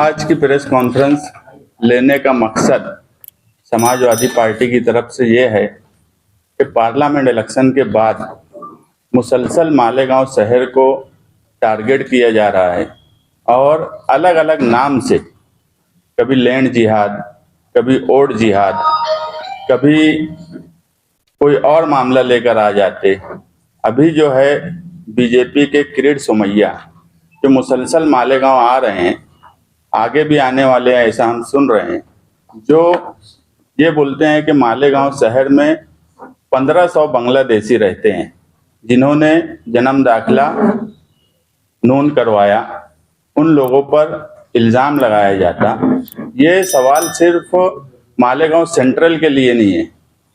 आज की press conference लेने का मकसद समाजवादी पार्टी की तरफ से ये है कि पार्लियामेंट इलेक्शन के बाद मुसलसल मालेगांव शहर को टारगेट किया जा रहा है और अलग अलग नाम से, कभी लैंड जिहाद, कभी ओड जिहाद, कभी कोई और मामला लेकर आ जाते। अभी जो है बीजेपी के किरीट सोमैया जो मुसलसल मालेगांव आ रहे हैं, आगे भी आने वाले हैं, ऐसा हम सुन रहे हैं, जो ये बोलते हैं कि मालेगांव शहर में 1500 बांग्लादेशी रहते हैं जिन्होंने जन्म दाखिला नून करवाया। उन लोगों पर इल्ज़ाम लगाया जाता। ये सवाल सिर्फ मालेगांव सेंट्रल के लिए नहीं है,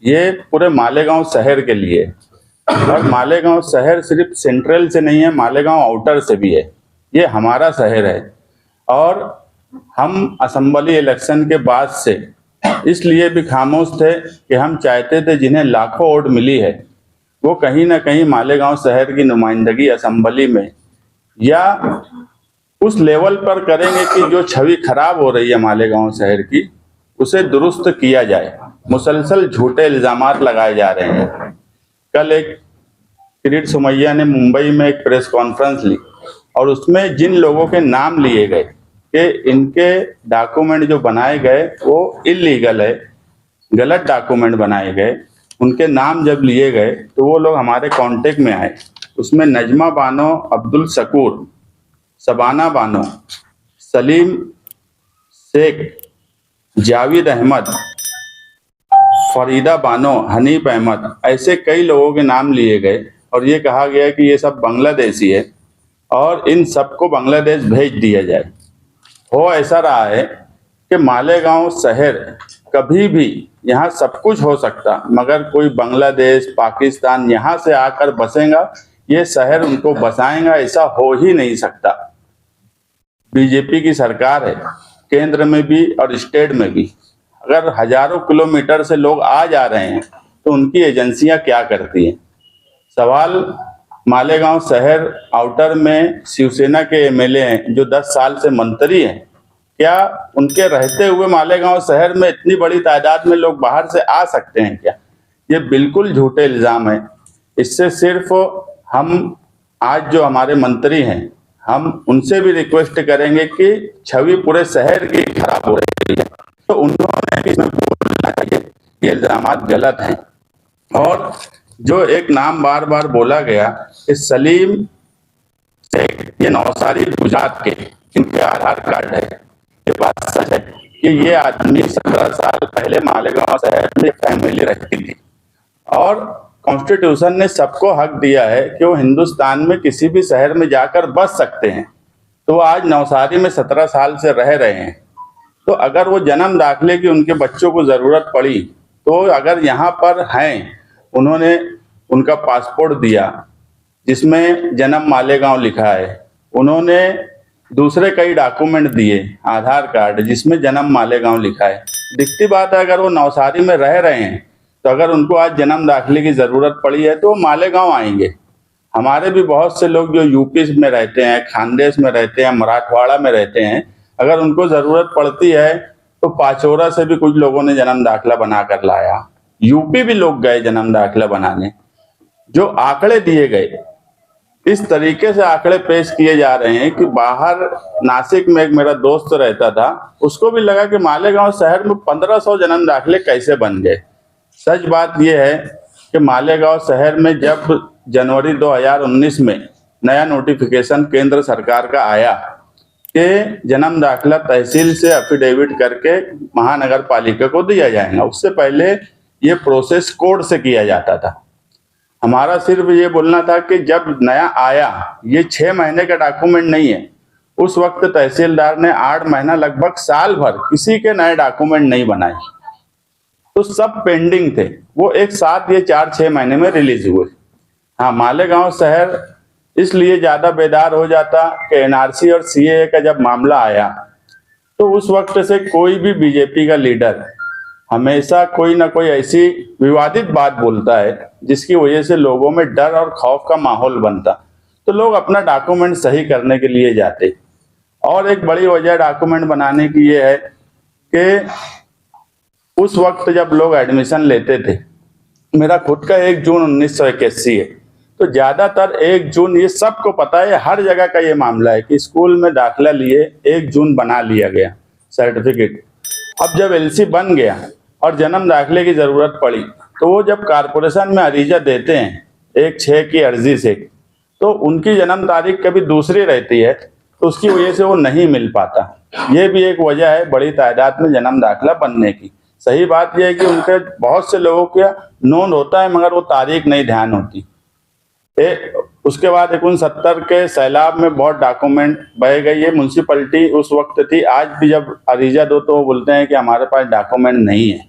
ये पूरे मालेगांव शहर के लिए है। और मालेगांव शहर सिर्फ सेंट्रल से नहीं है, मालेगांव आउटर से भी है। ये हमारा शहर है और हम असेंबली इलेक्शन के बाद से इसलिए भी खामोश थे कि हम चाहते थे जिन्हें लाखों वोट मिली है वो कहीं ना कहीं मालेगांव शहर की नुमाइंदगी असेंबली में या उस लेवल पर करेंगे कि जो छवि खराब हो रही है मालेगांव शहर की उसे दुरुस्त किया जाए। मुसलसल झूठे इल्जामात लगाए जा रहे हैं। कल एक किरीट सोमैया ने मुंबई में एक प्रेस कॉन्फ्रेंस ली और उसमें जिन लोगों के नाम लिए गए कि इनके डॉक्यूमेंट जो बनाए गए वो इलीगल है, गलत डॉक्यूमेंट बनाए गए, उनके नाम जब लिए गए तो वो लोग हमारे कांटेक्ट में आए। उसमें नजमा बानो, अब्दुल शकूर, शबाना बानो, सलीम शेख, जावेद अहमद, फरीदा बानो, हनीफ अहमद, ऐसे कई लोगों के नाम लिए गए और ये कहा गया कि ये सब बांग्लादेशी है और इन सबको बांग्लादेश भेज दिया जाए। हो ऐसा रहा है कि मालेगांव शहर कभी भी, यहाँ सब कुछ हो सकता, मगर कोई बांग्लादेश, पाकिस्तान यहाँ से आकर बसेगा, ये शहर उनको बसाएगा, ऐसा हो ही नहीं सकता। बीजेपी की सरकार है, केंद्र में भी और स्टेट में भी। अगर हजारों किलोमीटर से लोग आ जा रहे हैं तो उनकी एजेंसियां क्या करती हैं? सवाल मालेगांव शहर आउटर में शिवसेना के एमएलए हैं जो 10 साल से मंत्री हैं, क्या उनके रहते हुए मालेगांव शहर में इतनी बड़ी तादाद में लोग बाहर से आ सकते हैं क्या? ये बिल्कुल झूठे इल्जाम है। इससे सिर्फ हम आज जो हमारे मंत्री हैं, हम उनसे भी रिक्वेस्ट करेंगे कि छवि पूरे शहर की खराब हो रही है तो उन्होंने भी इसमें बोलना चाहिए, ये इल्जामात गलत हैं। और जो एक नाम बार बार बोला गया कि सलीम शेख, ये नौसारी गुजरात के, इनके आधार कार्ड है। ये बात सच है कि ये आदमी 17 साल पहले मालेगांव शहर में फैमिली रहती थी और कॉन्स्टिट्यूशन ने सबको हक दिया है कि वो हिंदुस्तान में किसी भी शहर में जाकर बस सकते हैं। तो वो आज नवसारी में 17 साल से रह रहे हैं। तो अगर वो जन्म दाखिले की उनके बच्चों को ज़रूरत पड़ी तो अगर यहाँ पर हैं, उन्होंने उनका पासपोर्ट दिया जिसमें जन्म मालेगांव लिखा है, उन्होंने दूसरे कई डॉक्यूमेंट दिए, आधार कार्ड जिसमें जन्म मालेगांव लिखा है। दिखती बात है अगर वो नवसारी में रह रहे हैं तो अगर उनको आज जन्म दाखिले की ज़रूरत पड़ी है तो वो मालेगांव आएंगे। हमारे भी बहुत से लोग जो यूपी में रहते हैं, खानदेश में रहते हैं, मराठवाड़ा में रहते हैं, अगर उनको ज़रूरत पड़ती है तो पाचौरा से भी कुछ लोगों ने जन्म दाखिला बना कर लाया। यूपी भी लोग गए जन्म दाखिला बनाने। जो आंकड़े दिए गए, इस तरीके से आंकड़े पेश किए जा रहे हैं कि बाहर नासिक में एक मेरा दोस्त रहता था, उसको भी लगा कि मालेगांव शहर में 1500 जन्म दाखिले कैसे बन गए। सच बात यह है कि मालेगांव शहर में जब जनवरी 2019 में नया नोटिफिकेशन केंद्र सरकार का आया कि जन्म दाखिला तहसील से एफिडेविट करके महानगर पालिका को दिया जाएगा, उससे पहले ये प्रोसेस कोर्ट से किया जाता था। हमारा सिर्फ ये बोलना था कि जब नया आया, ये 6 महीने का डॉक्यूमेंट नहीं है। उस वक्त तहसीलदार ने 8 महीना, लगभग साल भर किसी के नए डॉक्यूमेंट नहीं बनाए, तो सब पेंडिंग थे। वो एक साथ ये 4-6 महीने में रिलीज हुए। हाँ, मालेगांव शहर इसलिए ज़्यादा बेदार हो जाता कि एनआरसी और सीएए का जब मामला आया तो उस वक्त से कोई भी बीजेपी का लीडर हमेशा कोई ना कोई ऐसी विवादित बात बोलता है जिसकी वजह से लोगों में डर और खौफ का माहौल बनता, तो लोग अपना डॉक्यूमेंट सही करने के लिए जाते और एक बड़ी वजह डॉक्यूमेंट बनाने की ये है कि उस वक्त जब लोग एडमिशन लेते थे, मेरा खुद का 1 जून 1981 है, तो ज्यादातर 1 जून, ये सबको पता है, हर जगह का ये मामला है कि स्कूल में दाखिला लिए 1 जून बना लिया गया सर्टिफिकेट। अब जब एलसी बन गया और जन्म दाखिले की जरूरत पड़ी, तो वो जब कारपोरेशन में अरीजा देते हैं 1/6 की अर्जी से, तो उनकी जन्म तारीख कभी दूसरी रहती है, तो उसकी वजह से वो नहीं मिल पाता। ये भी एक वजह है बड़ी तादाद में जन्म दाखिला बनने की। सही बात यह है कि उनके बहुत से लोगों का नोंद होता है, मगर वो तारीख नहीं ध्यान होती। उसके बाद 69 के सैलाब में बहुत डॉक्यूमेंट बह गई है। म्यूनसिपलिटी उस वक्त थी, आज भी जब अरीजा दो तो वो बोलते हैं कि हमारे पास डॉक्यूमेंट नहीं है,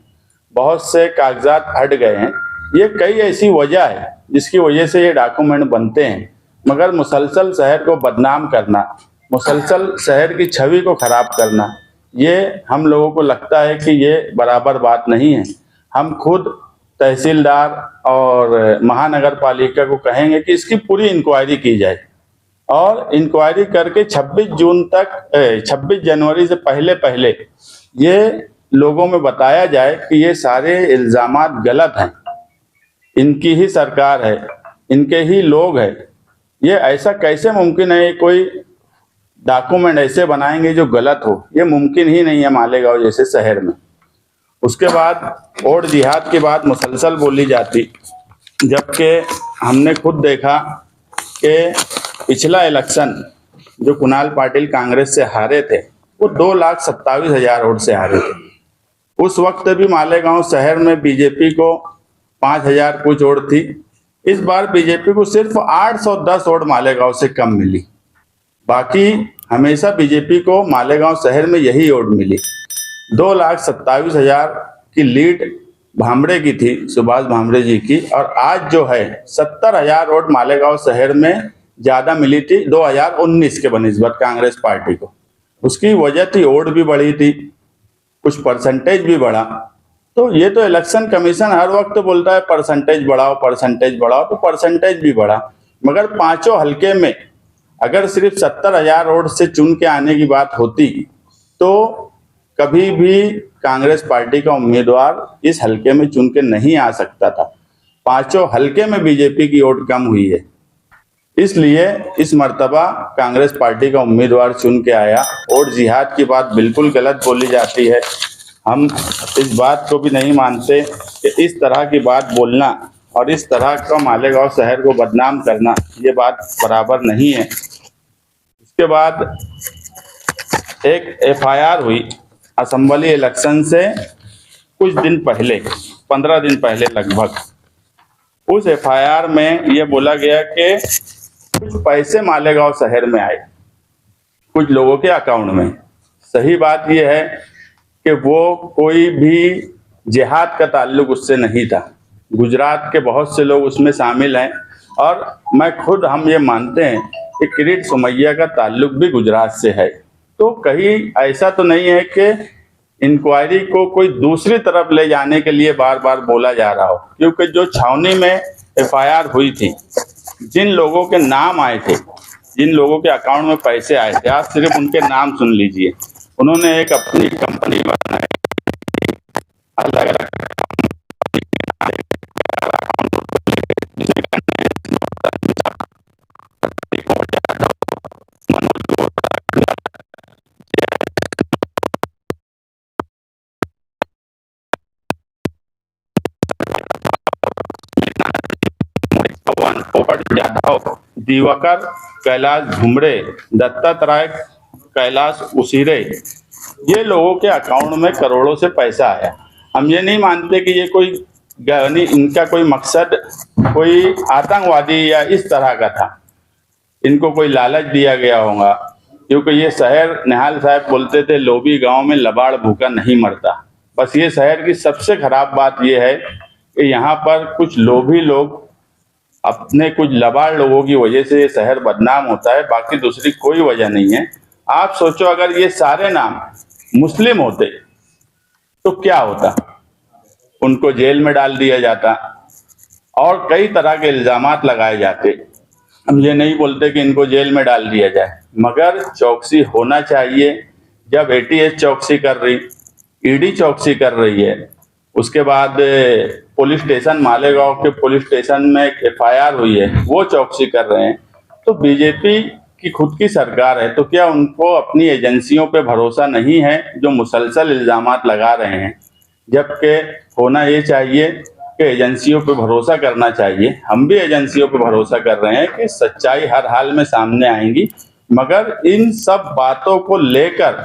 बहुत से कागजात हट गए हैं। ये कई ऐसी वजह है जिसकी वजह से ये डॉक्यूमेंट बनते हैं, मगर मुसलसल शहर को बदनाम करना, मुसलसल शहर की छवि को खराब करना, ये हम लोगों को लगता है कि ये बराबर बात नहीं है। हम खुद तहसीलदार और महानगर पालिका को कहेंगे कि इसकी पूरी इंक्वायरी की जाए और इंक्वायरी करके 26 जनवरी से पहले पहले ये लोगों में बताया जाए कि ये सारे इल्जामात गलत हैं, इनकी ही सरकार है, इनके ही लोग हैं। ये ऐसा कैसे मुमकिन है, कोई डॉक्यूमेंट ऐसे बनाएंगे जो गलत हो? ये मुमकिन ही नहीं है मालेगांव जैसे शहर में। उसके बाद और जिहाद की बात मुसलसल बोली जाती, जबकि हमने खुद देखा कि पिछला इलेक्शन जो कुणाल पाटिल कांग्रेस से हारे थे, वो 2,27,000 वोट से हारे थे। उस वक्त भी मालेगांव शहर में बीजेपी को 5,000 कुछ वोट थी। इस बार बीजेपी को सिर्फ 810 वोट मालेगांव से कम मिली। बाकी हमेशा बीजेपी को मालेगांव शहर में यही वोट मिली। 2,27,000 की लीड भामरे की थी, सुभाष भामरे जी की, और आज जो है 70,000 वोट मालेगांव शहर में ज्यादा मिली थी 2019 के बनिस्बत कांग्रेस पार्टी को। उसकी वजह थी वोट भी बढ़ी थी, कुछ परसेंटेज भी बढ़ा। तो ये तो इलेक्शन कमीशन हर वक्त बोलता है परसेंटेज बढ़ाओ, परसेंटेज बढ़ाओ, तो परसेंटेज भी बढ़ा, मगर पांचों हल्के में अगर सिर्फ 70,000 वोट से चुन के आने की बात होती तो कभी भी कांग्रेस पार्टी का उम्मीदवार इस हल्के में चुन के नहीं आ सकता था। पांचों हल्के में बीजेपी की वोट कम हुई है, इसलिए इस मर्तबा कांग्रेस पार्टी का उम्मीदवार चुन के आया। और जिहाद की बात बिल्कुल गलत बोली जाती है। हम इस बात को भी नहीं मानते कि इस तरह की बात बोलना और इस तरह का मालेगांव शहर को बदनाम करना, ये बात बराबर नहीं है। उसके बाद एक एफआईआर हुई असेंबली इलेक्शन से कुछ दिन पहले, 15 दिन पहले लगभग। उस एफआईआर में ये बोला गया कि कुछ पैसे मालेगांव शहर में आए कुछ लोगों के अकाउंट में। सही बात यह है कि वो कोई भी जिहाद का ताल्लुक उससे नहीं था। गुजरात के बहुत से लोग उसमें शामिल हैं और मैं खुद हम ये मानते हैं कि किरीट सोमैया का ताल्लुक भी गुजरात से है। तो कहीं ऐसा तो नहीं है कि इंक्वायरी को कोई दूसरी तरफ ले जाने के लिए बार बार बोला जा रहा हो, क्योंकि जो छावनी में एफआईआर हुई थी, जिन लोगों के नाम आए थे, जिन लोगों के अकाउंट में पैसे आए थे, आप सिर्फ उनके नाम सुन लीजिए। उन्होंने एक अपनी कंपनी बनाई, अलग अलग जाधव, दिवाकर, कैलाश घुमरे, दत्तात्रेय, कैलाश उसीरे, ये लोगों के अकाउंट में करोड़ों से पैसा आया। हम ये नहीं मानते कि ये कोई इनका कोई मकसद कोई आतंकवादी या इस तरह का था, इनको कोई लालच दिया गया होगा, क्योंकि ये शहर, निहाल साहब बोलते थे, लोभी गांव में लबाड़ भूखा नहीं मरता। बस ये शहर की सबसे खराब बात ये है कि यहाँ पर कुछ लोभी लोग, अपने कुछ लबाड़ लोगों की वजह से ये शहर बदनाम होता है, बाकी दूसरी कोई वजह नहीं है। आप सोचो अगर ये सारे नाम मुस्लिम होते तो क्या होता? उनको जेल में डाल दिया जाता और कई तरह के इल्जामात लगाए जाते। हम ये नहीं बोलते कि इनको जेल में डाल दिया जाए, मगर चौकसी होना चाहिए। जब एटीएस चौकसी कर रही, ईडी चौकसी कर रही है, उसके बाद पुलिस स्टेशन मालेगांव के पुलिस स्टेशन में एफआईआर हुई है, वो चौकसी कर रहे हैं, तो बीजेपी की खुद की सरकार है, तो क्या उनको अपनी एजेंसियों पे भरोसा नहीं है जो मुसलसल इल्जामात लगा रहे हैं? जबकि होना ये चाहिए कि एजेंसियों पे भरोसा करना चाहिए। हम भी एजेंसियों पे भरोसा कर रहे हैं कि सच्चाई हर हाल में सामने आएंगी, मगर इन सब बातों को लेकर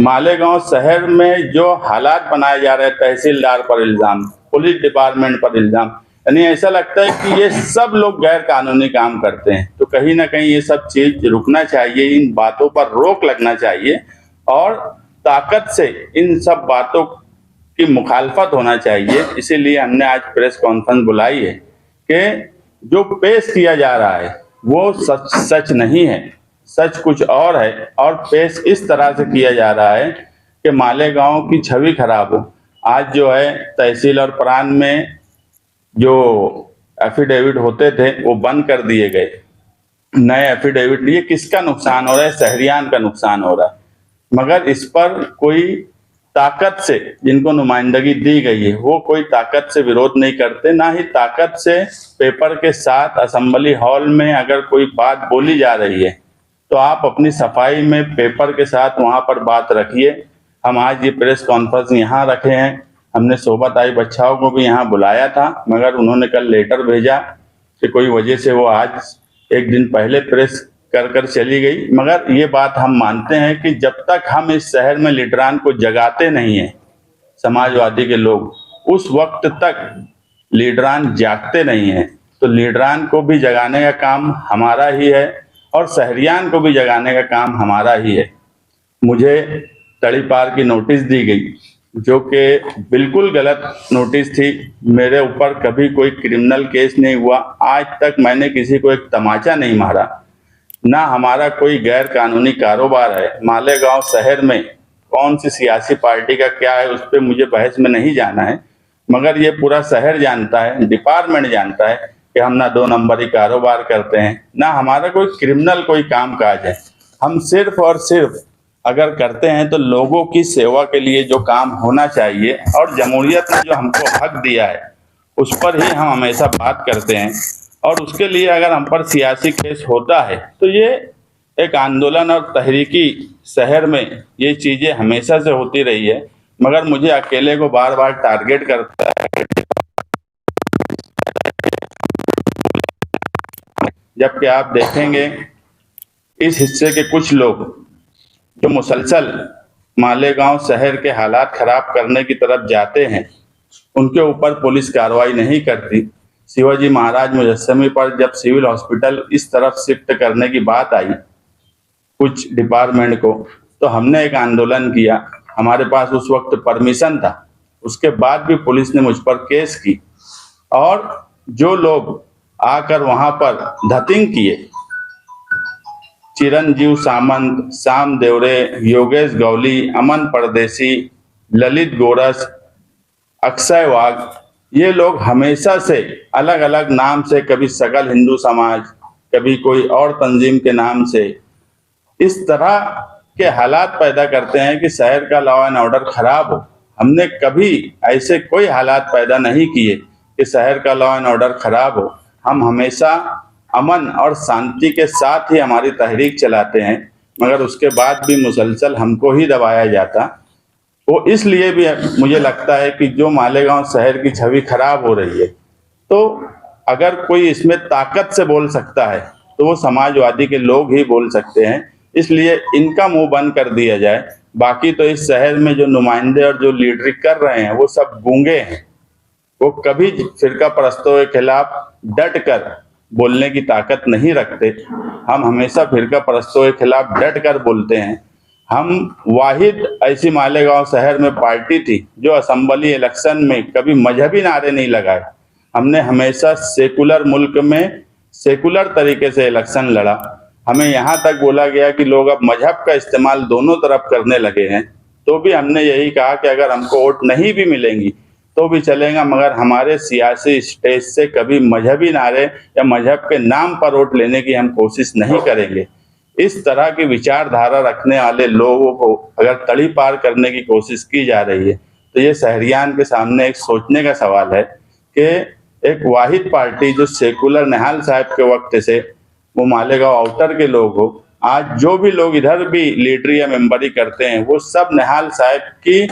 मालेगांव शहर में जो हालात बनाए जा रहे हैं, तहसीलदार पर इल्जाम, पुलिस डिपार्टमेंट पर इल्जाम, यानी ऐसा लगता है कि ये सब लोग गैर कानूनी काम करते हैं। तो कहीं ना कहीं ये सब चीज रुकना चाहिए, इन बातों पर रोक लगना चाहिए और ताकत से इन सब बातों की मुखालफत होना चाहिए। इसीलिए हमने आज प्रेस कॉन्फ्रेंस बुलाई है कि जो पेश किया जा रहा है वो सच नहीं है, सच कुछ और है, और पेश इस तरह से किया जा रहा है कि मालेगांव की छवि खराब हो। आज जो है तहसील और प्रांत में जो एफिडेविट होते थे वो बंद कर दिए गए, नए एफिडेविट, ये किसका नुकसान हो रहा है? शहरियान का नुकसान हो रहा है। मगर इस पर कोई ताकत से, जिनको नुमाइंदगी दी गई है, वो कोई ताकत से विरोध नहीं करते, ना ही ताकत से पेपर के साथ असेंबली हॉल में अगर कोई बात बोली जा रही है तो आप अपनी सफाई में पेपर के साथ वहां पर बात रखिए। हम आज ये प्रेस कॉन्फ्रेंस यहाँ रखे हैं। हमने सोबत आई बच्चाओं को भी यहाँ बुलाया था, मगर उन्होंने कल लेटर भेजा कि कोई वजह से वो आज एक दिन पहले प्रेस कर चली गई। मगर ये बात हम मानते हैं कि जब तक हम इस शहर में लीडरान को जगाते नहीं हैं, समाजवादी के लोग, उस वक्त तक लीडरान जागते नहीं हैं। तो लीडरान को भी जगाने का काम हमारा ही है और शहरियान को भी जगाने का काम हमारा ही है। मुझे तड़ीपार की नोटिस दी गई जो कि बिल्कुल गलत नोटिस थी। मेरे ऊपर कभी कोई क्रिमिनल केस नहीं हुआ, आज तक मैंने किसी को एक तमाचा नहीं मारा, ना हमारा कोई गैर कानूनी कारोबार है। मालेगांव शहर में कौन सी सियासी पार्टी का क्या है उस पर मुझे बहस में नहीं जाना है, मगर ये पूरा शहर जानता है, डिपार्टमेंट जानता है कि हम ना 2 नंबरी कारोबार करते हैं, ना हमारा कोई क्रिमिनल कोई काम काज है। हम सिर्फ और सिर्फ अगर करते हैं तो लोगों की सेवा के लिए जो काम होना चाहिए और जमहूरियत ने जो हमको हक दिया है उस पर ही हम हमेशा बात करते हैं। और उसके लिए अगर हम पर सियासी केस होता है तो ये एक आंदोलन और तहरीकी शहर में ये चीज़ें हमेशा से होती रही है, मगर मुझे अकेले को बार बार टारगेट करता है। जबकि आप देखेंगे इस हिस्से के कुछ लोग जो मुसलसल मालेगांव शहर के हालात खराब करने की तरफ जाते हैं, उनके ऊपर पुलिस कार्रवाई नहीं करती। शिवाजी महाराज मुजस्समी पर जब सिविल हॉस्पिटल इस तरफ शिफ्ट करने की बात आई कुछ डिपार्टमेंट को, तो हमने एक आंदोलन किया। हमारे पास उस वक्त परमिशन था, उसके बाद भी पुलिस ने मुझ पर केस की। और जो लोग आकर वहां पर धतिंग किए, चिरंजीव सामंत, श्याम देवरे, योगेश गौली, अमन परदेसी, ललित गोरस, अक्षय वाघ, ये लोग हमेशा से अलग अलग नाम से, कभी सकल हिंदू समाज, कभी कोई और तंजीम के नाम से इस तरह के हालात पैदा करते हैं कि शहर का लॉ एंड ऑर्डर खराब हो। हमने कभी ऐसे कोई हालात पैदा नहीं किए कि शहर का लॉ एंड ऑर्डर खराब हो। हम हमेशा अमन और शांति के साथ ही हमारी तहरीक चलाते हैं, मगर उसके बाद भी मुसलसल हमको ही दबाया जाता। वो इसलिए भी मुझे लगता है कि जो मालेगांव शहर की छवि खराब हो रही है, तो अगर कोई इसमें ताकत से बोल सकता है तो वो समाजवादी के लोग ही बोल सकते हैं। इसलिए इनका मुंह बंद कर दिया जाए। बाकी तो इस शहर में जो नुमाइंदे और जो लीडरी कर रहे हैं वो सब गूंगे हैं, वो कभी फिरका परस्तों के खिलाफ डट कर बोलने की ताकत नहीं रखते। हम हमेशा फिरका परस्तों के खिलाफ डट कर बोलते हैं। हम वाहिद ऐसी मालेगांव शहर में पार्टी थी जो असेंबली इलेक्शन में कभी मजहबी नारे नहीं लगाए। हमने हमेशा सेकुलर मुल्क में सेकुलर तरीके से इलेक्शन लड़ा। हमें यहाँ तक बोला गया कि लोग अब मजहब का इस्तेमाल दोनों तरफ करने लगे हैं, तो भी हमने यही कहा कि अगर हमको वोट नहीं भी मिलेंगी तो भी चलेगा, मगर हमारे सियासी स्टेज से कभी मजहबी नारे या मजहब के नाम पर वोट लेने की हम कोशिश नहीं करेंगे। इस तरह की विचारधारा रखने वाले लोगों को अगर तड़ी पार करने की कोशिश की जा रही है तो ये शहरियान के सामने एक सोचने का सवाल है कि एक वाहिद पार्टी जो सेकुलर निहाल साहब के वक्त से वो मालेगांव आउटर के लोग हो, आज जो भी लोग इधर भी लीडरी या मेंबरी करते हैं वो सब निहाल साहब की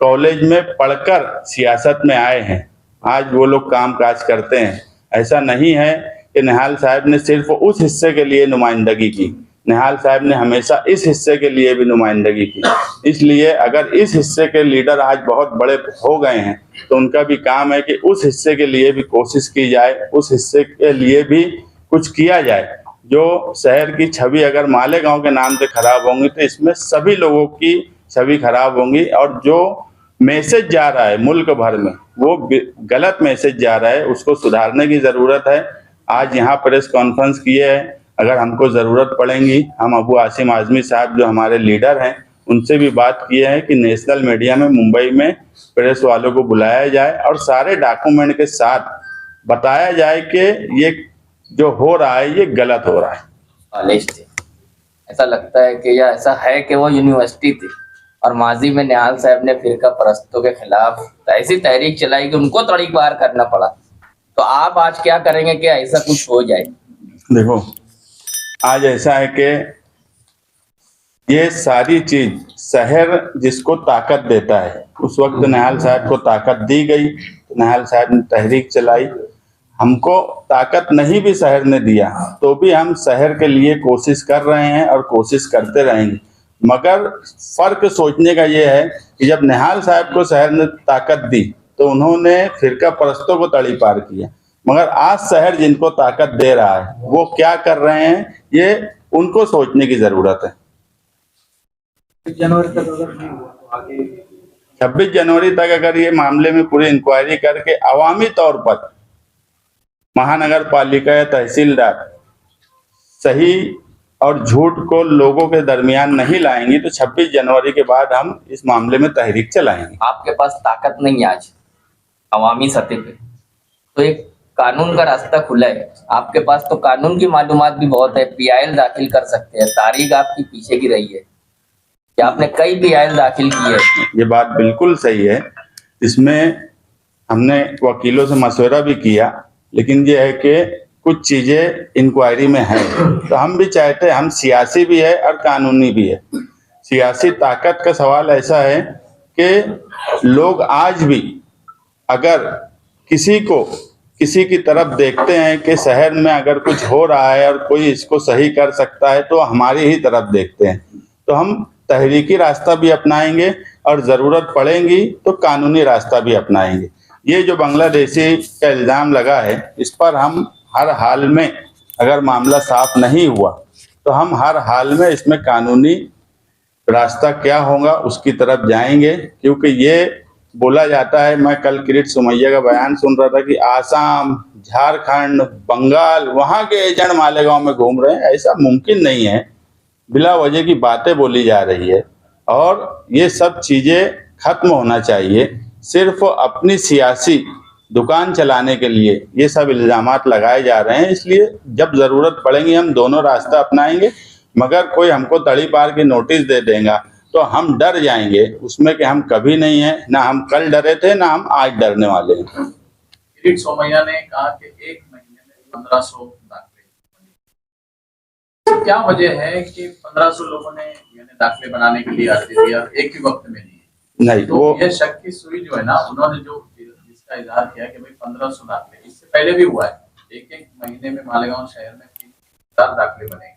कॉलेज में पढ़कर सियासत में आए हैं। आज वो लोग काम काज करते हैं। ऐसा नहीं है कि निहाल साहब ने सिर्फ उस हिस्से के लिए नुमाइंदगी की, निहाल साहब ने हमेशा इस हिस्से के लिए भी नुमाइंदगी की। इसलिए अगर इस हिस्से के लीडर आज बहुत बड़े हो गए हैं तो उनका भी काम है कि उस हिस्से के लिए भी कोशिश की जाए, उस हिस्से के लिए भी कुछ किया जाए। जो शहर की छवि अगर मालेगांव के नाम से खराब होंगी तो इसमें सभी लोगों की छवि खराब होंगी, और जो मैसेज जा रहा है मुल्क भर में वो गलत मैसेज जा रहा है, उसको सुधारने की ज़रूरत है। आज यहाँ प्रेस कॉन्फ्रेंस किए हैं, अगर हमको ज़रूरत पड़ेगी हम अबू आसिम आज़मी साहब जो हमारे लीडर हैं उनसे भी बात किए हैं कि नेशनल मीडिया में मुंबई में प्रेस वालों को बुलाया जाए और सारे डॉक्यूमेंट के साथ बताया जाए कि ये जो हो रहा है ये गलत हो रहा है। कॉलेज थे, ऐसा लगता है कि या ऐसा है कि वो यूनिवर्सिटी थी और माजी में निहाल साहब ने फिरका परस्तों के खिलाफ ऐसी तहरीक चलाई कि उनको तड़ी पार करना पड़ा। तो आप आज क्या करेंगे कि ऐसा कुछ हो जाए? देखो, आज ऐसा है कि ये सारी चीज शहर जिसको ताकत देता है, उस वक्त निहाल साहब को ताकत दी गई तो निहाल साहब ने तहरीक चलाई। हमको ताकत नहीं भी शहर ने दिया तो भी हम शहर के लिए कोशिश कर रहे हैं और कोशिश करते रहेंगे। मगर फर्क सोचने का ये है कि जब निहाल साहब को शहर ने ताकत दी तो उन्होंने फिरका परस्तों को तड़ी पार किया, मगर आज शहर जिनको ताकत दे रहा है वो क्या कर रहे हैं ये उनको सोचने की जरूरत है। 26 जनवरी तक अगर ये मामले में पूरी इंक्वायरी करके अवामी तौर पर महानगर पालिका या तहसीलदार सही और झूठ को लोगों के दरमियान नहीं लाएंगे तो 26 जनवरी के बाद हम इस मामले में तहरीक चलाएंगे। आपके पास ताकत नहीं है आज अवामी सतह पे, तो एक कानून का रास्ता खुला है आपके पास, तो कानून की मालूमात भी बहुत है, पीआईएल दाखिल कर सकते हैं। तारीख आपकी पीछे की रही है कि आपने कई पीआईएल दाखिल की है। ये बात बिल्कुल सही है, इसमें हमने वकीलों से मशवरा भी किया, लेकिन ये है कि कुछ चीजें इंक्वायरी में हैं तो हम भी चाहते हैं, हम सियासी भी है और कानूनी भी है। सियासी ताकत का सवाल ऐसा है कि लोग आज भी अगर किसी की तरफ देखते हैं कि शहर में अगर कुछ हो रहा है और कोई इसको सही कर सकता है तो हमारी ही तरफ देखते हैं। तो हम तहरीकी रास्ता भी अपनाएंगे और ज़रूरत पड़ेगी तो कानूनी रास्ता भी अपनाएंगे। ये जो बांग्लादेशी का इल्ज़ाम लगा है इस पर हम हर हाल में, अगर मामला साफ नहीं हुआ तो हम हर हाल में इसमें कानूनी रास्ता क्या होगा उसकी तरफ जाएंगे, क्योंकि ये बोला जाता है, मैं कल किरीट सोमैया का बयान सुन रहा था कि आसाम, झारखंड, बंगाल वहाँ के एजेंट मालेगांव में घूम रहे हैं। ऐसा मुमकिन नहीं है, बिला वजह की बातें बोली जा रही है और ये सब चीज़ें खत्म होना चाहिए। सिर्फ अपनी सियासी दुकान चलाने के लिए ये सब इल्ज़ामात लगाए जा रहे हैं, इसलिए जब ज़रूरत पड़ेगी हम दोनों रास्ता अपनाएंगे। मगर कोई हमको तड़ी पार की नोटिस दे देगा तो हम डर जाएंगे उसमें कि हम कभी नहीं है, ना हम कल डरे थे ना हम आज डरने वाले हैं। किरीट सोमैया ने कहा कि एक महीने में 1500 दाखिले, क्या वजह है कि 1500 लोगों ने दाखिले बनाने के लिए अर्जी दी और एक ही वक्त में दी? नहीं, तो वो ये शक की सुई जो है ना, उन्होंने जो इसका इजहार किया कि भाई 1500 दाखिले, इससे पहले भी हुआ है, एक महीने में मालेगांव शहर में 3000 दाखिले बने,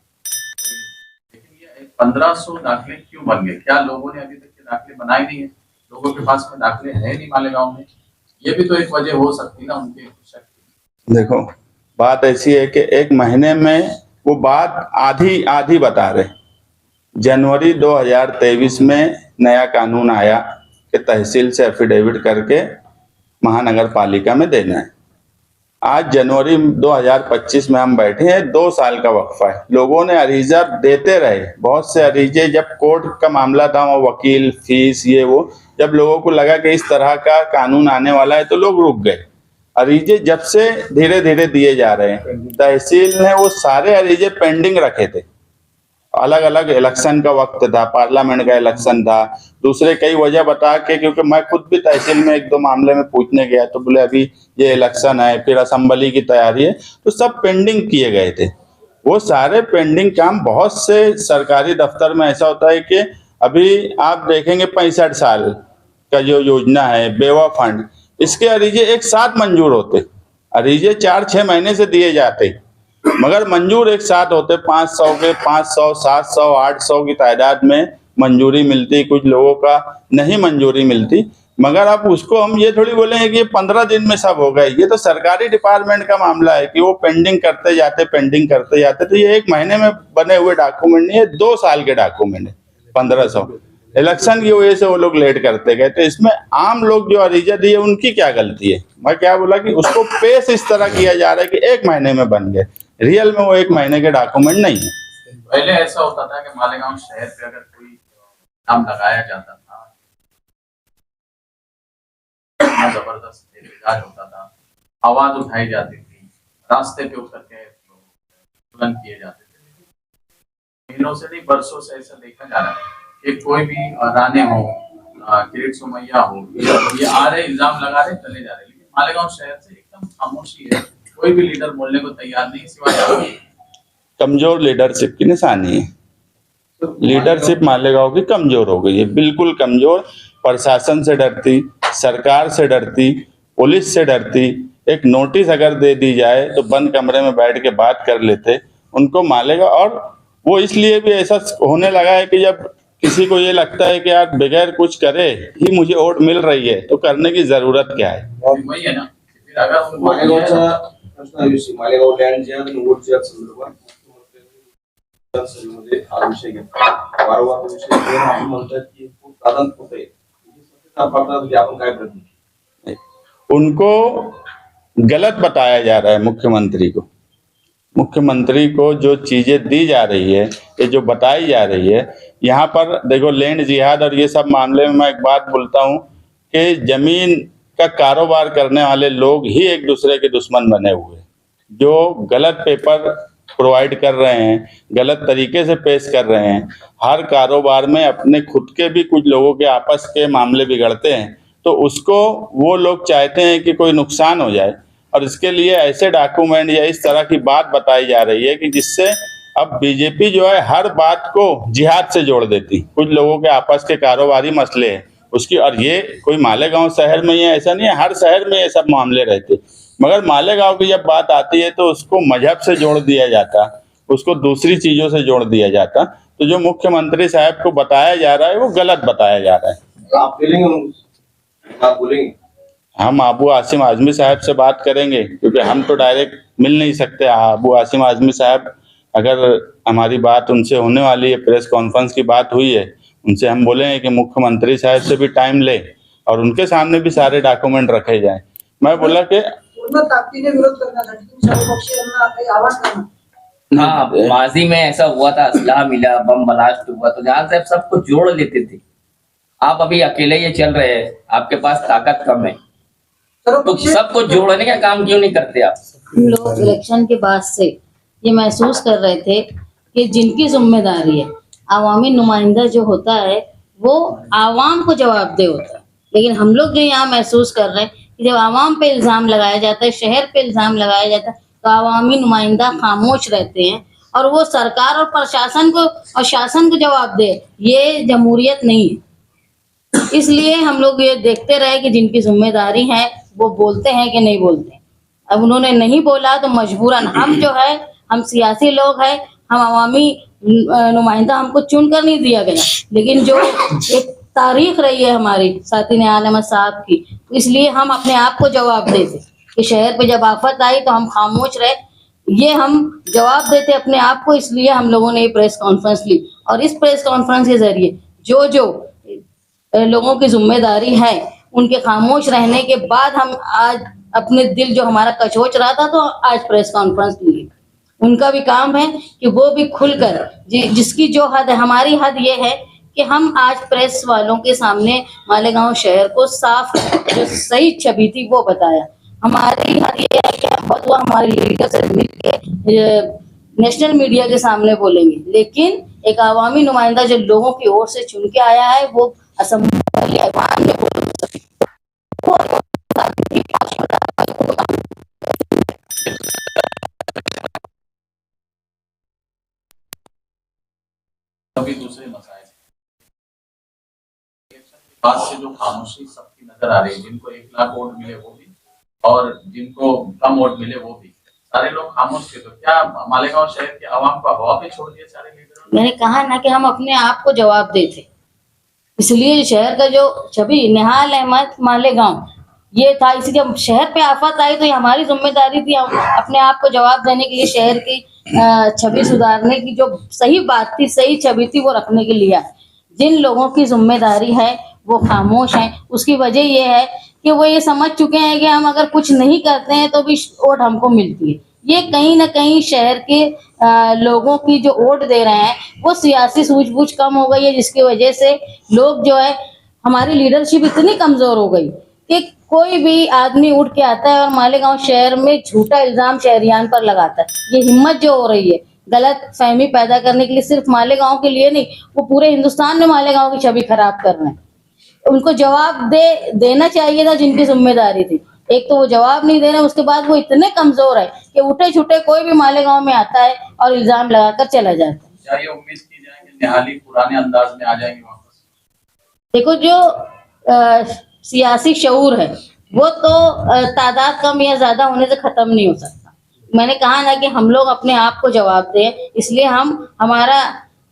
लेकिन ये 1500 दाखिले क्यों बन गए? क्या लोगों ने अभी तक के दाखिले बनाए नहीं है? लोगों के पास में दाखिले है नहीं मालेगांव में, ये भी तो एक वजह हो सकती ना उनके शक की। देखो, बात ऐसी है कि एक महीने में वो बात आधी बता रहे। जनवरी 2023 में नया कानून आया कि तहसील से एफिडेविट करके महानगर पालिका में देना है। आज जनवरी 2025 में हम बैठे हैं, 2 साल का वक्फा है। लोगों ने अरीजा देते रहे, बहुत से अरीजे, जब कोर्ट का मामला था वो वकील फीस ये वो, जब लोगों को लगा कि इस तरह का कानून आने वाला है तो लोग रुक गए। अरीजे जब से धीरे धीरे दिए जा रहे हैं, तहसील ने वो सारे अरीजे पेंडिंग रखे थे अलग अलग इलेक्शन का वक्त था, पार्लियामेंट का इलेक्शन था, दूसरे कई वजह बता के, क्योंकि मैं खुद भी तहसील में एक दो मामले में पूछने गया तो बोले अभी ये इलेक्शन है, फिर असेंबली की तैयारी है, तो सब पेंडिंग किए गए थे। वो सारे पेंडिंग काम, बहुत से सरकारी दफ्तर में ऐसा होता है कि अभी आप देखेंगे 65 साल का जो योजना है बेवा फंड, इसके अरीजे एक साथ मंजूर होते, अरीजे 4-6 महीने से दिए जाते, मगर मंजूर एक साथ होते, 500 के 500, 700, 800 की तादाद में मंजूरी मिलती, कुछ लोगों का नहीं मंजूरी मिलती। मगर अब उसको हम ये थोड़ी बोलेंगे कि ये 15 दिन में सब हो गए, ये तो सरकारी डिपार्टमेंट का मामला है कि वो पेंडिंग करते जाते, पेंडिंग करते जाते। तो ये 1 महीने में बने हुए डॉक्यूमेंट नहीं है, 2 साल के डॉक्यूमेंट है, 1500। इलेक्शन की वजह से वो लोग लेट करते गए। तो इसमें आम लोग जो अरीजा दिए उनकी क्या गलती है? मैं क्या बोला कि उसको पेश इस तरह किया जा रहा है कि 1 महीने में बन गए, रियल में वो 1 महीने के डॉक्यूमेंट नहीं है। पहले ऐसा होता था कि मालेगांव शहर पे अगर कोई नाम लगाया जाता था, जबरदस्त एहतजाज होता था, आवाज उठाई जाती थी, रास्ते पे उतर के आंदोलन किए जाते थे। महीनों से नहीं, बरसों से ऐसा देखा जा रहा है कि कोई भी राणे हो, किरीट सोमैया हो, ये आ रहे, इल्जाम लगा रहे, चले जा रहे, लेकिन मालेगांव शहर से एकदम खामोशी है, कोई भी लीडर बोलने को तैयार नहीं, सिवाय कमजोर लीडरशिप की निशानी है। लीडरशिप मालेगांव की कमजोर हो गई है, बिल्कुल कमजोर। प्रशासन से डरती, सरकार से डरती, पुलिस से डरती। एक नोटिस अगर दे दी जाए तो बंद कमरे में बैठ के बात कर लेते, उनको मालेगा। और वो इसलिए भी ऐसा होने लगा है कि जब किसी को ये लगता है कि यार बगैर कुछ करे ही मुझे वोट मिल रही है, तो करने की जरूरत क्या है? वही है ना। फिर अगर मालेगावचा प्रश्न आहे, मालेगाव लँड जे आणि वोटच्या संदर्भात विधानसभेमध्ये हा विषय घेतला, वारंवार विषय घेऊन आपण म्हणतात की खूप प्राधान्य होत आहे, आपण काय प्रयत्न केले? उनको गलत बताया जा रहा है। मुख्यमंत्री को जो चीजें दी जा रही है, ये जो बताई जा रही है, यहाँ पर देखो लैंड जिहाद और ये सब मामले में मैं एक बात बोलता हूँ कि जमीन का कारोबार करने वाले लोग ही एक दूसरे के दुश्मन बने हुए हैं। जो गलत पेपर प्रोवाइड कर रहे हैं, गलत तरीके से पेश कर रहे हैं, हर कारोबार में अपने खुद के भी कुछ लोगों के आपस के मामले बिगड़ते हैं, तो उसको वो लोग चाहते हैं कि कोई नुकसान हो जाए, और इसके लिए ऐसे डॉक्यूमेंट या इस तरह की बात बताई जा रही है कि जिससे अब बीजेपी जो है हर बात को जिहाद से जोड़ देती। कुछ लोगों के आपस के कारोबारी मसले हैं उसकी, और ये कोई मालेगांव शहर में ही है ऐसा नहीं है, हर शहर में ये सब मामले रहते। मगर मालेगांव की जब बात आती है तो उसको मजहब से जोड़ दिया जाता, उसको दूसरी चीजों से जोड़ दिया जाता। तो जो मुख्यमंत्री साहब को बताया जा रहा है वो गलत बताया जा रहा है। आप बोलेंगे? हम अबू आसिम आजमी साहब से बात करेंगे, क्योंकि हम तो डायरेक्ट मिल नहीं सकते। अबू आसिम आजमी साहब, अगर हमारी बात उनसे होने वाली है, प्रेस कॉन्फ्रेंस की बात हुई है, उनसे हम बोलेंगे कि मुख्यमंत्री साहब से भी टाइम ले और उनके सामने भी सारे डॉक्यूमेंट रखे जाएं। मैं बोला कि पूर्ण ताकदीने विरोध करण्यासाठी तुम्ही सर्वपक्षीयांना काही आवाज करणार। हाँ, माजी में ऐसा हुआ था, असलाह मिला, बम ब्लास्ट हुआ, तो जहां से सबको जोड़ लेते थे। आप अभी अकेले ये चल रहे हैं, आपके पास ताकत कम है, तो सबको जोड़ने का काम क्यों नहीं करते आप? हम लोग इलेक्शन के बाद से ये महसूस कर रहे थे कि जिनकी जिम्मेदारी है, आवामी नुमाइंदा जो होता है वो आवाम को जवाबदेह होता है, लेकिन हम लोग जो यहाँ महसूस कर रहे हैं कि जब आवाम पे इल्जाम लगाया जाता है, शहर पे इल्जाम लगाया जाता है, तो आवामी नुमाइंदा खामोश रहते हैं और वो सरकार और प्रशासन को और शासन को जवाब दे। ये जमहूरियत नहीं है। इसलिए हम लोग ये देखते रहे कि जिनकी जिम्मेदारी है वो बोलते हैं कि नहीं बोलते। अब उन्होंने नहीं बोला तो मजबूरन हम जो है, हम सियासी लोग हैं, हम अवामी नुमाइंदा, हमको चुन कर नहीं दिया गया, लेकिन जो एक तारीख रही है हमारी साथी न्याय अहमद साहब की, इसलिए हम अपने आप को जवाब देते कि शहर पे जब आफत आई तो हम खामोश रहे, ये हम जवाब देते अपने आप को। इसलिए हम लोगों ने ये प्रेस कॉन्फ्रेंस ली, और इस प्रेस कॉन्फ्रेंस के जरिए जो जो लोगों की जिम्मेदारी है उनके खामोश रहने के बाद हम आज अपने दिल जो हमारा कचोच रहा था, तो आज प्रेस कॉन्फ्रेंस ली। उनका भी काम है कि वो भी खुलकर, जिसकी जो हद है, हमारी हद ये है कि हम आज प्रेस वालों के सामने मालेगांव शहर को साफ जो सही छवि थी वो बताया। हमारी हद ये है कि बहुत हुआ हमारे लीडर से मिल के नेशनल मीडिया के सामने बोलेंगे, लेकिन एक आवामी नुमाइंदा जो लोगों की ओर से चुन के आया है वो असंभव है। अवाम ने बोल कभी दूसरे मसाइल बात से जो खामोशी सबकी नजर आ रही है, जिनको 1 लाख वोट मिले वो भी और जिनको कम वोट मिले वो भी, सारे लोग खामोश थे। तो क्या मालेगांव शहर के आवाम को हवा पे छोड़ दिया सारे लीडरों ने? मैंने कहा ना कि हम अपने आप को जवाब देते, इसलिए शहर का जो छवि निहाल अहमद मालेगांव ये था। इसी जब शहर पे आफत आई तो ये हमारी जिम्मेदारी थी हम अपने आप को जवाब देने के लिए, शहर की छवि सुधारने की जो सही बात थी, सही छवि थी वो रखने के लिए। जिन लोगों की जिम्मेदारी है वो खामोश हैं, उसकी वजह ये है कि वो ये समझ चुके हैं कि हम अगर कुछ नहीं करते हैं तो भी वोट हमको मिलती है। ये कहीं ना कहीं शहर के लोगों की जो वोट दे रहे हैं वो सियासी सूझबूझ कम हो गई है, जिसकी वजह से लोग जो है, हमारी लीडरशिप इतनी कमजोर हो गई कि कोई भी आदमी उठ के आता है और मालेगांव शहर में झूठा इल्जाम शहरियान पर लगाता है। ये हिम्मत जो हो रही है गलत फहमी पैदा करने के लिए, सिर्फ मालेगांव के लिए नहीं, वो पूरे हिंदुस्तान में मालेगांव की छवि खराब कर रहे हैं। उनको जवाब देना चाहिए था जिनकी जिम्मेदारी थी। एक तो वो जवाब नहीं दे रहे, उसके बाद वो इतने कमजोर है कि उठे छुटे कोई भी मालेगांव में आता है और इल्जाम लगाकर चला जाता है। क्या ये उम्मीद की जाए कि निहाली पुराने अंदाज में आ जाएंगे वापस? देखो, जो सियासी शऊर है वो तो तादाद कम या ज्यादा होने से खत्म नहीं हो सकता। मैंने कहा ना कि हम लोग अपने आप को जवाब दें, इसलिए हमारा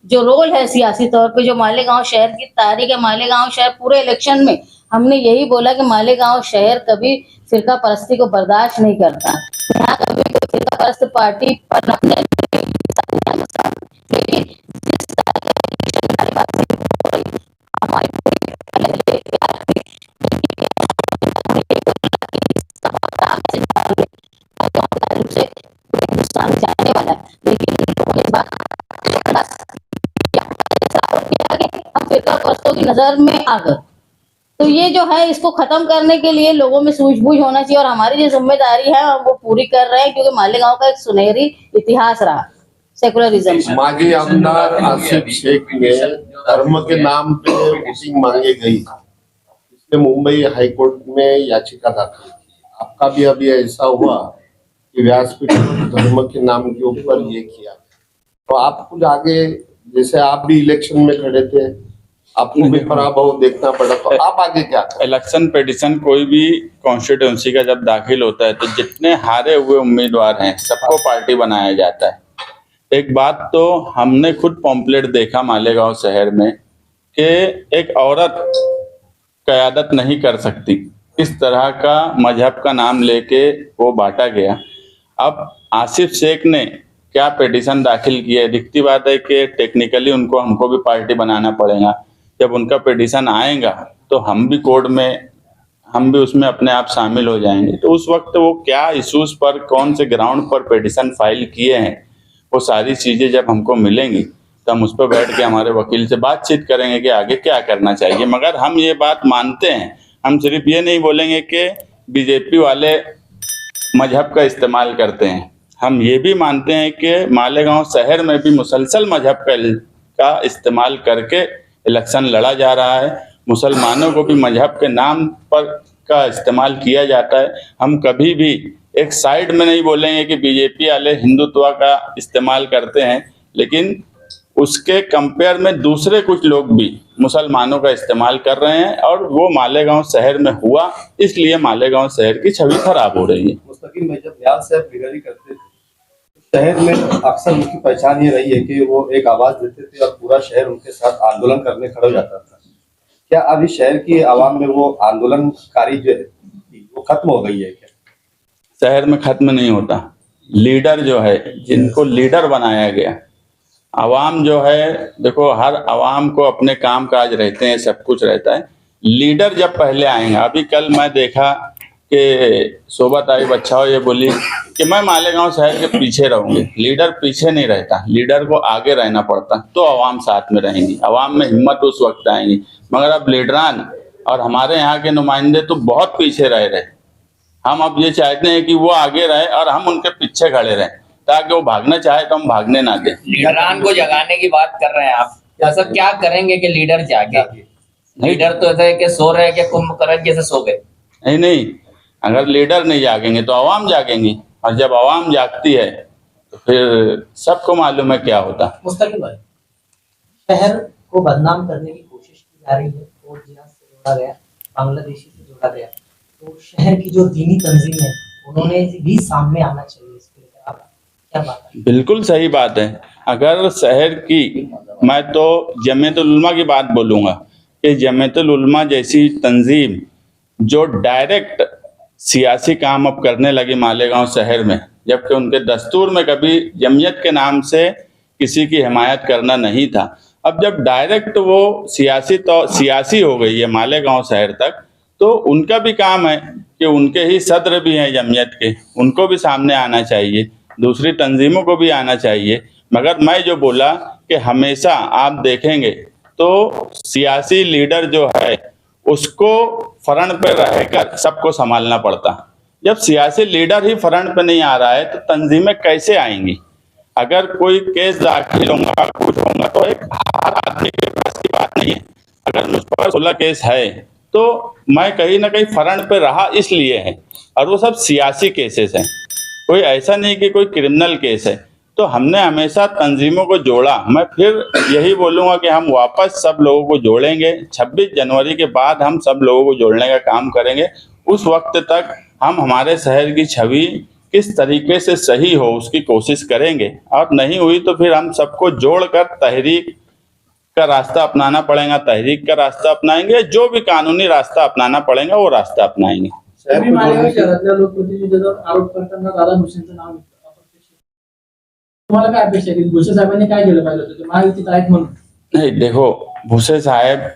जो रोल है सियासी तौर पे, जो मालेगांव शहर की तारीख है, मालेगांव शहर पूरे इलेक्शन में हमने यही बोला कि मालेगांव शहर कभी फिरका परस्ती को बर्दाश्त नहीं करता। यहाँ कभी कोई फिरका परस्त पार्टी पर हिंदुस्तान जाने वाला है, लेकिन लोगों ने इस बात हम फिरका परस्तों की नजर में आ गए। तो ये जो है इसको खत्म करने के लिए लोगों में सूझबूझ होना चाहिए और हमारी जो जिम्मेदारी है हम वो पूरी कर रहे हैं, क्योंकि मालेगांव का एक सुनहरी इतिहास रहा सेकुलरिज्म। माजी आमदार आसिफ शेख ने धर्म के नाम पे वोटिंग मांगी गई, इसने मुंबई हाईकोर्ट में याचिका दाखिल की। आपका भी अभी ऐसा हुआ कि व्यासपीठ धर्म के नाम के ऊपर ये किया, तो आप कुछ आगे, जैसे आप भी इलेक्शन में खड़े थे, आपको भी पराभव देखना पड़ा, तो आप आगे क्या करें? इलेक्शन पिटीशन कोई भी कॉन्स्टिट्यूंसी का जब दाखिल होता है तो जितने हारे हुए उम्मीदवार हैं सबको पार्टी बनाया जाता है। एक बात तो हमने खुद पॉम्पलेट देखा मालेगांव शहर में कि एक औरत क़यादत नहीं कर सकती, इस तरह का मजहब का नाम लेके वो बांटा गया। अब आसिफ शेख ने क्या पिटीशन दाखिल किया है, दिखती बात है कि टेक्निकली उनको हमको भी पार्टी बनाना पड़ेगा। जब उनका पिटीशन आएगा तो हम भी कोर्ट में, हम भी उसमें अपने आप शामिल हो जाएंगे। तो उस वक्त वो क्या इशूज़ पर, कौन से ग्राउंड पर पिटीशन फाइल किए हैं, वो सारी चीज़ें जब हमको मिलेंगी तो हम उस पर बैठ के हमारे वकील से बातचीत करेंगे कि आगे क्या करना चाहिए। मगर हम ये बात मानते हैं, हम सिर्फ ये नहीं बोलेंगे कि बीजेपी वाले मजहब का इस्तेमाल करते हैं, हम ये भी मानते हैं कि मालेगांव शहर में भी मुसलसल मजहब का इस्तेमाल करके इलेक्शन लड़ा जा रहा है। मुसलमानों को भी मजहब के नाम पर का इस्तेमाल किया जाता है। हम कभी भी एक साइड में नहीं बोलेंगे कि बीजेपी वाले हिंदुत्व का इस्तेमाल करते हैं, लेकिन उसके कंपेयर में दूसरे कुछ लोग भी मुसलमानों का इस्तेमाल कर रहे हैं और वो मालेगांव शहर में हुआ, इसलिए मालेगांव शहर की छवि खराब हो रही है। मुस्तकिल में जब न्याज साहब लीडरी करते थे शहर में, अक्सर उनकी पहचान ये रही है कि वो एक आवाज देते थे और पूरा शहर उनके साथ आंदोलन करने खड़ा हो जाता था। क्या अभी शहर की आवाम में वो आंदोलनकारी जो है वो खत्म हो गई है क्या? शहर में खत्म नहीं होता। लीडर जो है, जिनको लीडर बनाया गया, आवाम जो है, देखो हर आवाम को अपने काम काज रहते हैं, सब कुछ रहता है। लीडर जब पहले आएंगे, अभी कल मैं देखा कि सोबत आई बच्चा ये बोली कि मैं मालेगांव शहर के पीछे रहूंगी। लीडर पीछे नहीं रहता, लीडर को आगे रहना पड़ता, तो आवाम साथ में रहेंगी, आवाम में हिम्मत उस वक्त आएंगी। मगर अब लीडरान और हमारे यहाँ के नुमाइंदे तो बहुत पीछे रह रहे। हम अब ये चाहते हैं कि वो आगे रहे और हम उनके पीछे खड़े रहें, ताकि वो भागना चाहे तो हम भागने ना दें। लीडरान को जगाने की बात कर रहे हैं आप, ऐसा क्या करेंगे कि लीडर जागे? लीडर तो ऐसा है कि सो रहे हैं कि कुंभकर्ण जैसे सो गए। नहीं नहीं, अगर लीडर नहीं जागेंगे तो आवाम जागेंगी, और जब आवाम जागती है तो फिर सबको मालूम है क्या होता। मुस्तकिल भाई, शहर को बदनाम करने की कोशिश की जा रही है और जिहाद से जोड़ा गया, बांग्लादेशी से जोड़ा गया, तो शहर की जो दीनी तंजीम है उन्होंने भी सामने आना चाहिए इसके लिए। आप क्या बात है? बिल्कुल सही बात है। अगर शहर की, मैं तो जमीयतुल उलमा की बात बोलूँगा कि जमीयतुल उलमा जैसी तंजीम जो डायरेक्ट सियासी काम अब करने लगी मालेगांव शहर में, जबकि उनके दस्तूर में कभी जमीयत के नाम से किसी की हिमायत करना नहीं था, अब जब डायरेक्ट वो सियासी हो गई है मालेगांव शहर तक, तो उनका भी काम है कि उनके ही सदर भी हैं जमीयत के, उनको भी सामने आना चाहिए, दूसरी तंजीमों को भी आना चाहिए। मगर मैं जो बोला कि हमेशा आप देखेंगे तो सियासी लीडर जो है उसको फ्रंट पे रहकर सबको संभालना पड़ता। जब सियासी लीडर ही फ्रंट पे नहीं आ रहा है तो तंजीमें कैसे आएंगी? अगर कोई केस दाखिल होगा, कुछ होगा, तो एक हर आदमी के पास की बात नहीं है। अगर मुझ पर 16 केस है तो मैं कहीं ना कहीं फ्रंट पे रहा इसलिए है, और वो सब सियासी केसेस हैं, कोई ऐसा नहीं कि कोई क्रिमिनल केस है। तो हमने हमेशा तंजीमों को जोड़ा। मैं फिर यही बोलूँगा कि हम वापस सब लोगों को जोड़ेंगे। 26 जनवरी के बाद हम सब लोगों को जोड़ने का काम करेंगे। उस वक्त तक हम हमारे शहर की छवि किस तरीके से सही हो उसकी कोशिश करेंगे, और नहीं हुई तो फिर हम सबको जोड़कर तहरीक का रास्ता अपनाना पड़ेगा, तहरीक का रास्ता अपनाएंगे, जो भी कानूनी रास्ता अपनाना पड़ेगा वो रास्ता अपनाएंगे। शहर को मालेगाव जोड़ने के- शहरातल्या लोकप्रतिनिधींवर आरोप करताना दादा भुसेंचं नाव घेतलं अप्रत्यक्ष. तुम्हाला काय अपेक्षा आहे की भुसे साहेबांनी काय केलं पाहिजे होतं? ते महायुतीत आहेत म्हणून. नहीं, देखो, भूसे साहब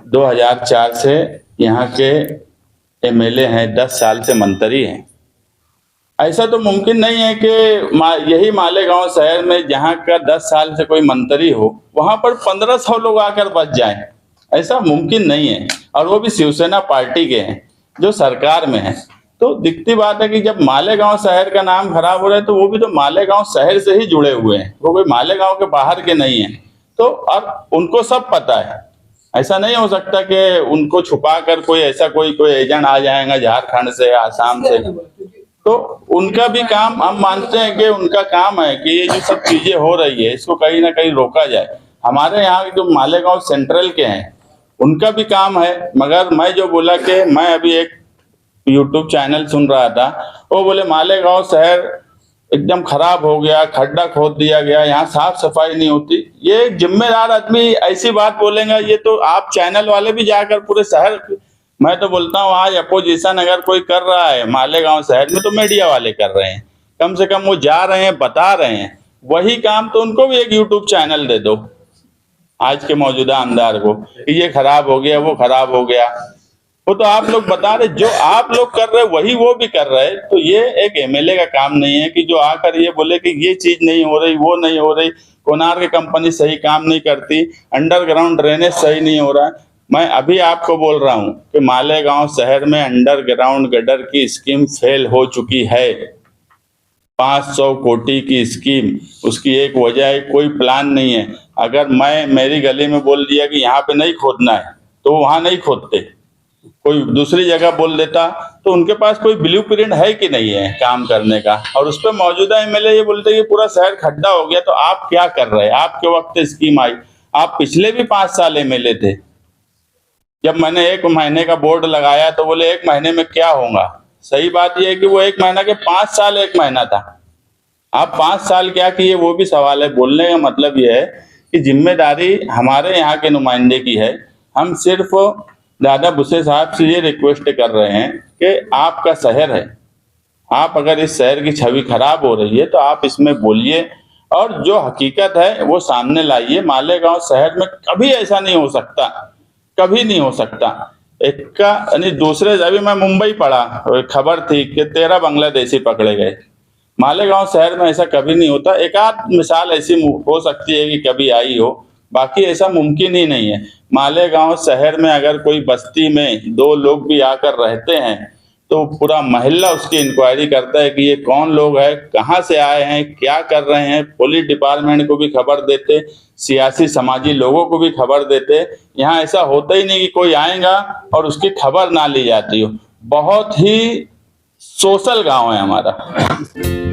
2004 से यहाँ के एमएलए हैं, 10 साल से मंत्री हैं। ऐसा तो मुमकिन नहीं है कि यही मालेगांव शहर में जहाँ का 10 साल से कोई मंत्री हो वहाँ पर 1500 लोग आकर बस जाएं। ऐसा मुमकिन नहीं है, और वो भी शिवसेना पार्टी के हैं जो सरकार में है। तो दिखती बात है कि जब मालेगांव शहर का नाम खराब हो रहा है तो वो भी तो मालेगांव शहर से ही जुड़े हुए हैं, वो कोई मालेगांव के बाहर के नहीं हैं। तो अब उनको सब पता है, ऐसा नहीं हो सकता कि उनको छुपा कर कोई ऐसा कोई एजेंट आ जाएगा झारखंड से, आसाम से। तो उनका भी काम, हम मानते हैं कि उनका काम है कि ये जो सब चीजें हो रही है इसको कहीं ना कहीं रोका जाए। हमारे यहाँ जो मालेगांव सेंट्रल के हैं उनका भी काम है। मगर मैं जो बोला कि मैं अभी एक यूट्यूब चैनल सुन रहा था, वो बोले मालेगांव शहर एकदम खराब हो गया, खड्डा खोद दिया गया, यहाँ साफ सफाई नहीं होती। ये एक जिम्मेदार आदमी ऐसी बात बोलेगा, ये तो आप चैनल वाले भी जाकर पूरे शहर, मैं तो बोलता हूँ आज अपोजिशन अगर कोई कर रहा है मालेगांव शहर में तो मीडिया वाले कर रहे हैं, कम से कम वो जा रहे हैं, बता रहे हैं। वही काम तो उनको भी एक यूट्यूब चैनल दे दो आज के मौजूदा आमदार को कि ये खराब हो गया, वो खराब हो गया। वो तो आप लोग बता रहे, जो आप लोग कर रहे वही वो भी कर रहे। तो ये एक एमएलए का काम नहीं है कि जो आकर ये बोले कि ये चीज नहीं हो रही, वो नहीं हो रही, कोणार्क कंपनी सही काम नहीं करती, अंडरग्राउंड ड्रेनेज सही नहीं हो रहा है। मैं अभी आपको बोल रहा हूँ कि मालेगांव शहर में अंडरग्राउंड गटर की स्कीम फेल हो चुकी है। 500 कोटी की स्कीम, उसकी एक वजह है कोई प्लान नहीं है। अगर मैं मेरी गली में बोल दिया कि यहाँ पे नहीं खोदना है तो वहाँ नहीं खोदते, कोई दूसरी जगह बोल देता, तो उनके पास कोई ब्लूप्रिंट है कि नहीं है काम करने का। और उस पर मौजूदा एमएलए ये बोलते कि पूरा शहर खड्डा हो गया। तो आप क्या कर रहे हैं? आपके वक्त स्कीम आई, आप पिछले भी 5 साल एमएलए थे। जब मैंने 1 महीने का बोर्ड लगाया तो बोले 1 महीने में क्या होगा। सही बात यह है कि वो 1 महीना के 5 साल 1 महीना था। आप 5 साल क्या किए वो भी सवाल है। बोलने का मतलब यह है कि जिम्मेदारी हमारे यहाँ के नुमाइंदे की है। हम सिर्फ दादा भुसे साहब से ये रिक्वेस्ट कर रहे हैं कि आपका शहर है, आप अगर इस शहर की छवि खराब हो रही है तो आप इसमें बोलिए और जो हकीकत है वो सामने लाइए। मालेगांव शहर में कभी ऐसा नहीं हो सकता, कभी नहीं हो सकता। एक का यानी दूसरे, अभी मैं मुंबई पढ़ा, खबर थी कि 13 बांग्लादेशी पकड़े गए। मालेगांव शहर में ऐसा कभी नहीं होता। एक आध मिसाल ऐसी हो सकती है कि कभी आई हो, बाकी ऐसा मुमकिन ही नहीं है। मालेगांव शहर में अगर कोई बस्ती में 2 लोग भी आकर रहते हैं तो पूरा मोहल्ला उसकी इंक्वायरी करता है कि ये कौन लोग हैं, कहाँ से आए हैं, क्या कर रहे हैं। पुलिस डिपार्टमेंट को भी खबर देते, सियासी समाजी लोगों को भी खबर देते। यहाँ ऐसा होता ही नहीं कि कोई आएगा और उसकी खबर ना ली जाती हो। बहुत ही सोशल गांव है हमारा।